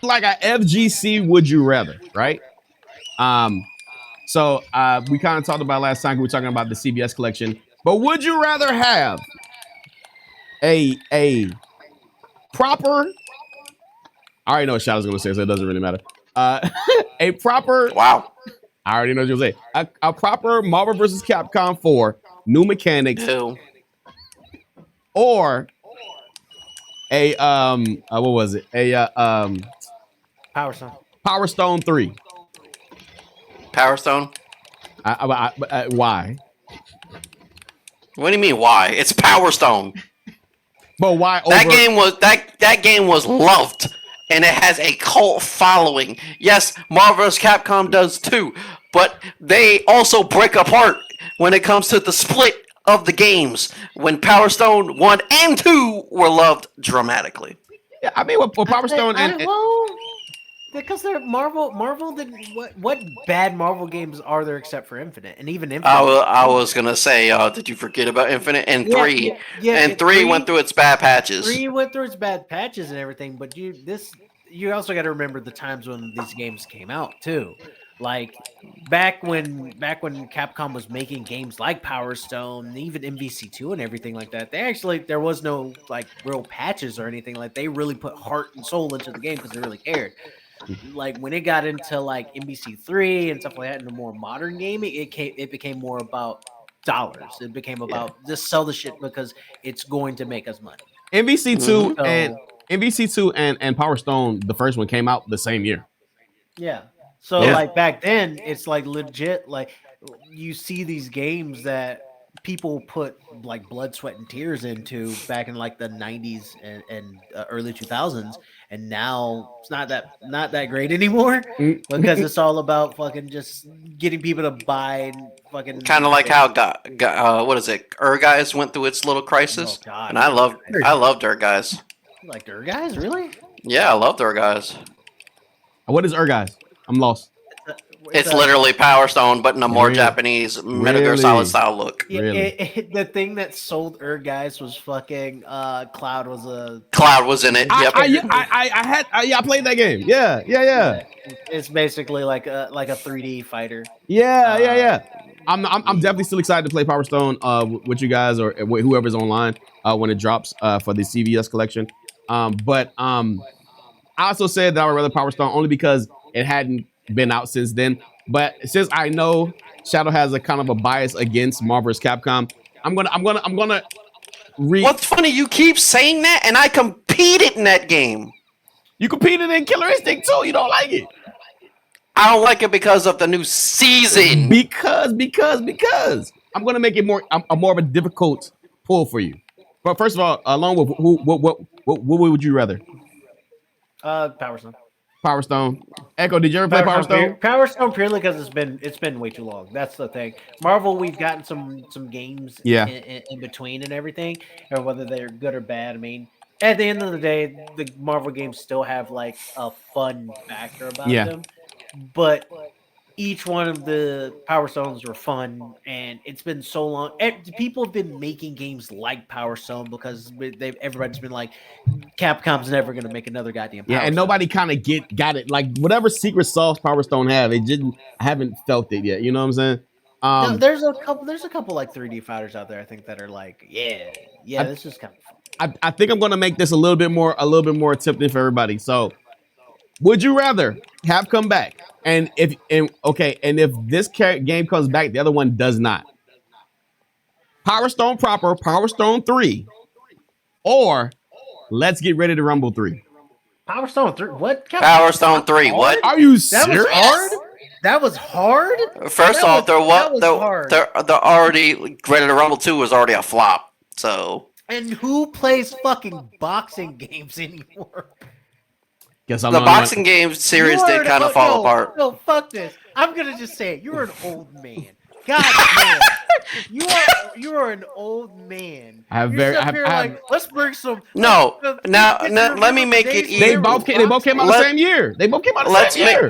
like a FGC would you rather, right? Um, so we kind of talked about last time we were talking about the CBS collection, but would you rather have a proper? I already know what Shadow's gonna say, so it doesn't really matter. Uh, a proper. Wow. I already know what you're gonna say. A proper Marvel vs. Capcom 4 new mechanics, Ew. or a what was it? Power Stone. Power Stone 3. Power Stone. Why? What do you mean? Why? It's Power Stone. But why over? That game was loved, and it has a cult following. Yes, Marvel vs. Capcom does too, but they also break apart when it comes to the split of the games. When Power Stone 1 and 2 were loved dramatically. Yeah, I mean, with Power Stone well, because they're Marvel. Marvel did what bad Marvel games are there except for Infinite, and even Infinite. I was gonna say, did you forget about Infinite and 3? And 3 went through its bad patches. 3 went through its bad patches and everything, but you also got to remember the times when these games came out too. Like back when Capcom was making games like Power Stone, even MVC2 and everything like that, there was no like real patches or anything. Like they really put heart and soul into the game because they really cared. Like when it got into like MVC3 and stuff like that in a more modern game, it became more about dollars. It became about just sell the shit because it's going to make us money. MVC2 and MVC2 and Power Stone, the first one came out the same year. Yeah. So like back then, it's like legit. Like you see these games that people put like blood, sweat, and tears into back in like the 90s and early 2000s, and now it's not that great anymore because it's all about fucking just getting people to buy and fucking kind of like how what is it? Guys went through its little crisis, and I loved Guys. You like Guys, really? Yeah, I loved Guys. What is Guys? I'm lost. It's literally Power Stone, but in a more Japanese Metal Gear Solid style look. Really? The thing that sold Guys was fucking Cloud was in it. Yep. I played that game. Yeah. It's basically like a 3D fighter. Yeah. I'm definitely still excited to play Power Stone with you guys or whoever's online when it drops for the CVS collection. But I also said that I would rather Power Stone only because it hadn't been out since then. But since I know Shadow has a kind of a bias against Marvel vs. Capcom, I'm gonna What's funny, you keep saying that, and I competed in that game. You competed in Killer Instinct too. You don't like it? I don't like it because of the new season. Because I'm gonna make it more of a difficult pull for you. But first of all, along with what would you rather? Power Stone. Power Stone. Echo, did you ever play Power Stone? Power Stone purely because it's been way too long. That's the thing. Marvel, we've gotten some games in between and everything, or whether they're good or bad. I mean, at the end of the day, the Marvel games still have like a fun factor about them. But each one of the Power Stones were fun, and it's been so long. People have been making games like Power Stone because everybody's been like, Capcom's never going to make another goddamn Power Stone. Nobody kind of got it. Like whatever secret sauce Power Stone have, I haven't felt it yet. You know what I'm saying? There's a couple like 3D fighters out there I think that are like, this is kind of fun. I think I'm going to make this a little bit more tempting for everybody. So, would you rather have come back? And if this game comes back, the other one does not. Power Stone proper, Power Stone 3, or Let's Get Ready to Rumble 3. Power Stone 3? What? Power Stone 3? What? Are you serious? That was hard. First off, they're already Ready to Rumble 2 was already a flop. So. And who plays fucking boxing games anymore? The boxing game series did kind of fall apart. No, fuck this. I'm gonna just say it. You're an old man. God damn. You are an old man. Let's bring some. No, now let me make it easier. They both came out the same year.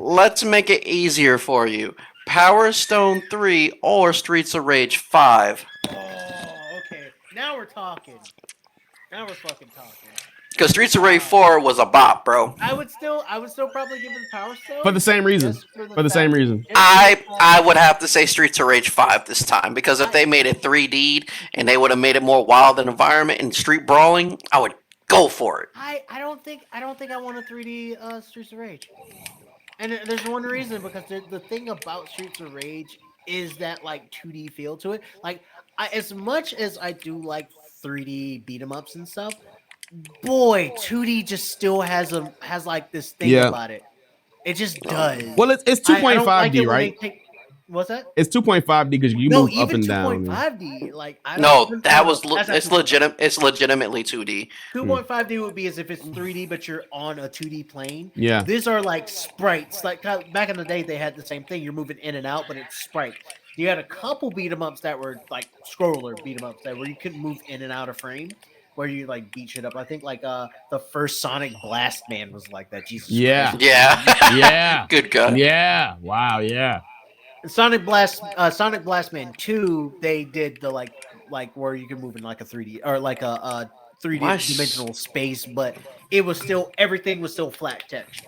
Let's make it easier for you. Power Stone 3 or Streets of Rage 5. Oh, okay. Now we're talking. Now we're fucking talking. Because Streets of Rage 4 was a bop, bro. I would still probably give it Power Stone For the same reason. just For the same fact- reason. just for I would have to say Streets of Rage 5 this time because if they made it 3D and they would have made it more wild and environment and street brawling, I would go for it. I don't think I want a 3D Streets of Rage. And there's one reason because the thing about Streets of Rage is that like 2D feel to it. Like as much as I do like 3D beat 'em ups and stuff, boy, 2D just still has like this thing Yeah. about it. It just does. Well, it's I don't 2.5D, like it when right? they take- what's that? It's 2.5D because you No, move up even and down. 2.5D. Like I No, don't- that was that's it's actually- legitimate. It's legitimately 2D. 2.5D would be as if it's 3D, but you're on a 2D plane. Yeah. These are like sprites. Like back in the day, they had the same thing. You're moving in and out, but it's sprites. You had a couple beat 'em ups that were like scroller beat 'em ups that where you couldn't move in and out of frame, where you like beat shit up. I think like the first Sonic Blast Man was like that. Jesus. Yeah. Christ. Yeah. Yeah. Good God. Yeah. Wow. Yeah. Sonic Blast Man 2, they did the like where you can move in like a 3D or like a 3D Why- dimensional space, but it was still everything was still flat text.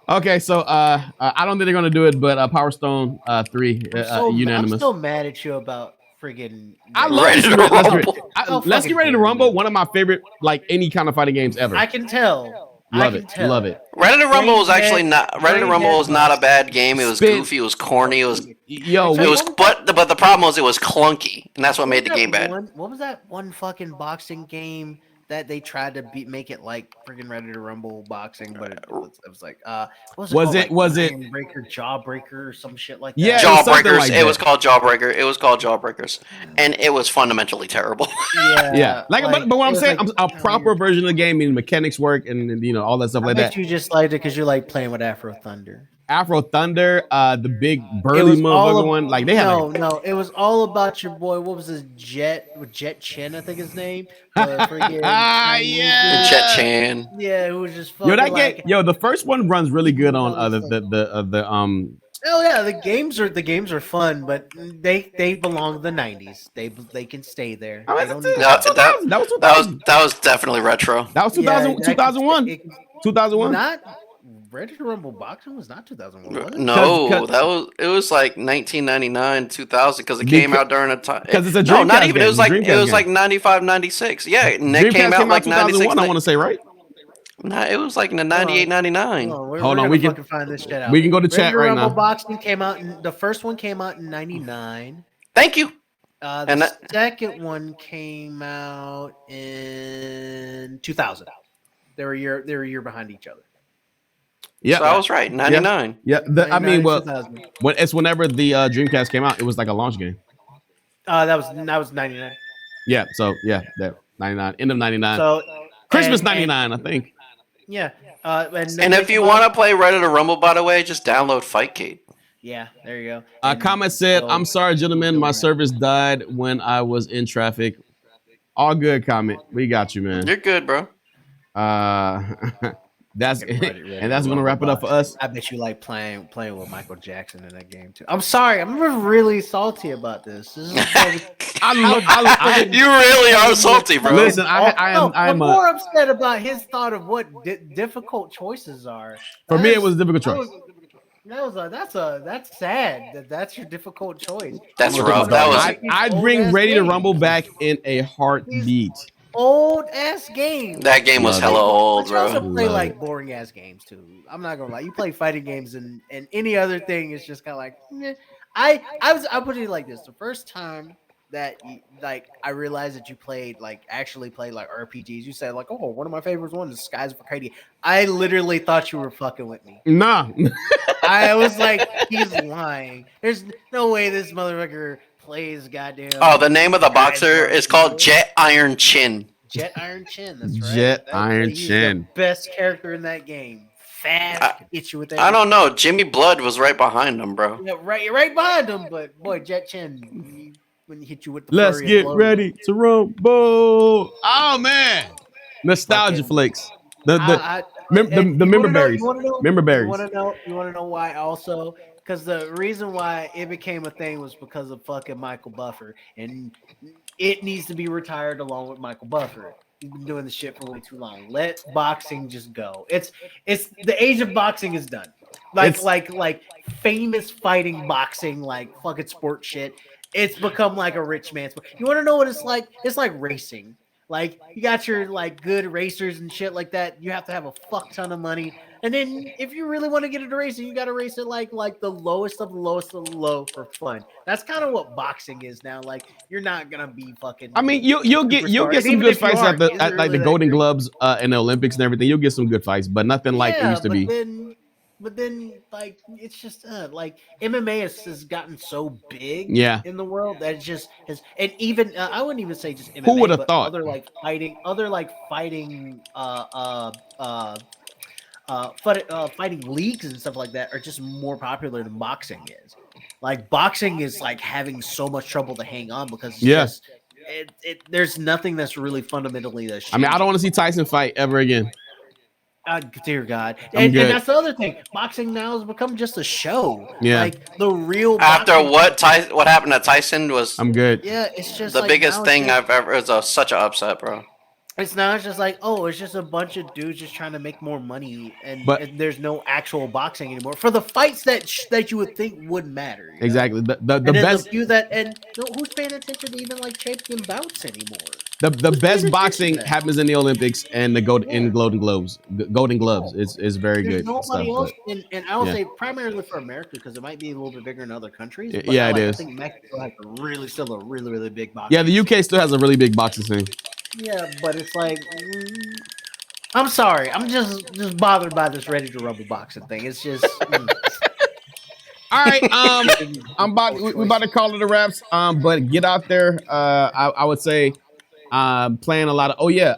Okay, so I don't think they're gonna do it, but Power Stone 3 I'm unanimous. still mad at you about friggin' I love Ready Let's to Get Ready- Let's Get- Rumble. How Let's fucking Get Ready to dare Rumble. you. One of my favorite, like any kind of fighting games ever. I can tell. Love it. Love it. Ready to Rumble was actually not. Ready to Brain Rumble dead was not a bad game. It was Spin. goofy. It was corny. It was. Yo, It was. But the problem was it was clunky, and that's what made the game bad. What was that one fucking boxing game that they tried to make it like friggin' Ready to Rumble boxing, but it was like what was it? Was called? it- Like was it- Jawbreaker, Jawbreaker, or some shit like Yeah, that? it was something Jawbreakers. like It was that. called Jawbreaker. It was called Jawbreakers, and it was fundamentally terrible. yeah. Like, but what it I'm was saying, like- a proper version of the game, meaning mechanics work and you know all that stuff I like bet that. you just liked it because you like playing with Afro Thunder. Afro Thunder, the big It burly was all motherfucker ab- one, like they had. no, like, no. It was all about your boy. What was his Jet Chin? I think his name. Friggin' Chinese Yeah. dude. Chet Chan. Yeah, who was just fucking Yo, that like, game, yo, the first one runs really good on All the this the oh yeah, the games are fun, but they belong to the '90s. They can stay there. I They mean, don't that, need- No, that was 2000. That was definitely retro. That was 2000, Yeah, 2001. it- 2001. Not Ready to Rumble boxing was not 2001. Was it? No, 'Cause- it was like 1999, 2000 because it came Because- out during a time. 'cause it's a no, not Dreamcast even. game, It was like Dreamcast game. 95, 96. Yeah, and it Dreamcast came out like 96. 2001. I want to say right. Nah, it was like in the 98, 99. Hold on, we're Hold on, gonna we can- fucking find this shit out. we can go to Ready chat right Rumble now. Boxing came out. The first one came out in '99. Thank you. The And that- second one came out in 2000. They were a year behind each other. Yeah, So I was right. 99. yeah. I 99, mean, well, 2000. it's whenever the Dreamcast came out, it was like a launch game. That was 99. Yeah, so yeah, that 99, end of 99, So Christmas and- 99, I think. Yeah. And if you want to play Ready to Rumble, by the way, just download Fightcade. yeah, there you go. A And comment said, so- "I'm sorry, gentlemen, my service died when I was in traffic." All good, comment. We got you, man. You're good, bro. That's Ready and that's to gonna wrap it up for Rumble us. I bet you like playing with Michael Jackson in that game too. I'm sorry, I'm really salty about this. This is I You really are salty, bro. Listen, I am I'm a, more upset about his thought of what difficult choices are. for me it That's- was a difficult that choice. that's sad. That's your difficult choice. That's I'm rough. looking That at was- these I'd old bring ass Ready to games. Rumble back in a heartbeat. Old ass games. That game was Love hella it. old, But you also bro. play Love like boring ass games too. I'm not gonna lie. You play fighting games and any other thing is just kind of like. Meh. I put it like this: the first time that I realized that you actually played like RPGs. You said like, oh, one of my favorites one is Skies of Arcadia. I literally thought you were fucking with me. Nah, I was like, he's lying. There's no way this motherfucker plays goddamn. Oh, the name of the Skies of boxer is called Arcadia. Jet Iron Chin. Jet Iron Chin. That's right. Jet Iron he's Chin. The best character in that game. Fast, I- hit you with that. I don't know. Jimmy Blood was right behind him, bro. Yeah, right behind him, but boy, Jet Chin, when he hit you with the let's flurry of get blows. ready to rumble. Oh man, nostalgia Fucking- flicks. The and the you member wanna know- berries. you wanna know- Member berries. You want to know why? Also, because the reason why it became a thing was because of fucking Michael Buffer, and it needs to be retired along with Michael Buffer. You've been doing this shit for way too long. Let boxing just go. It's the age of boxing is done. Like famous fighting boxing, like fucking sport shit. It's become like a rich man's sport. You want to know what it's like? It's like racing. Like you got your like good racers and shit like that. You have to have a fuck ton of money. And then if you really want to get into racing, you got to race it like the lowest of the lowest of the low for fun. That's kind of what boxing is now. Like you're not gonna be fucking. I mean, you'll get superstar. some Even good if you fights are, at the is it really the that Golden great? Gloves and the Olympics and everything. You'll get some good fights, but nothing like it used to be. But then, like, it's just like MMA has gotten so big Yeah. in the world that it just has, and even I wouldn't even say just MMA. Who would have but thought? other fighting, fighting leagues and stuff like that are just more popular than boxing is. Like boxing is like having so much trouble to hang on because it's just there's nothing that's really fundamentally that's. I mean, I don't want to see Tyson fight ever again. Dear God, I'm and good. that's the other thing. Boxing now has become just a show. Yeah. Like the real. After boxing, what happened to Tyson was I'm good. yeah, it's just the like biggest now it's thing just- I've ever. It was such an upset, bro. It's now just like, oh, it's just a bunch of dudes just trying to make more money, and there's no actual boxing anymore for the fights that you would think would matter. You know? Exactly. The And then best the few that who's paying attention to even like champion bouts anymore? the Who's paying best attention boxing to that? happens in the Olympics and the Golden Globes. Golden Gloves. It's very There's good nobody stuff. else, and I will yeah. say primarily for America because it might be a little bit bigger in other countries. But Yeah, it I is. think Mexico has still a really, really big boxing. Yeah, the UK still has a really big boxing scene. Yeah, but it's like, I'm sorry, I'm just bothered by this Ready to Rumble boxing thing. It's just. All right, we're about to call it a wraps. But get out there. I would say, playing a lot of. Oh yeah.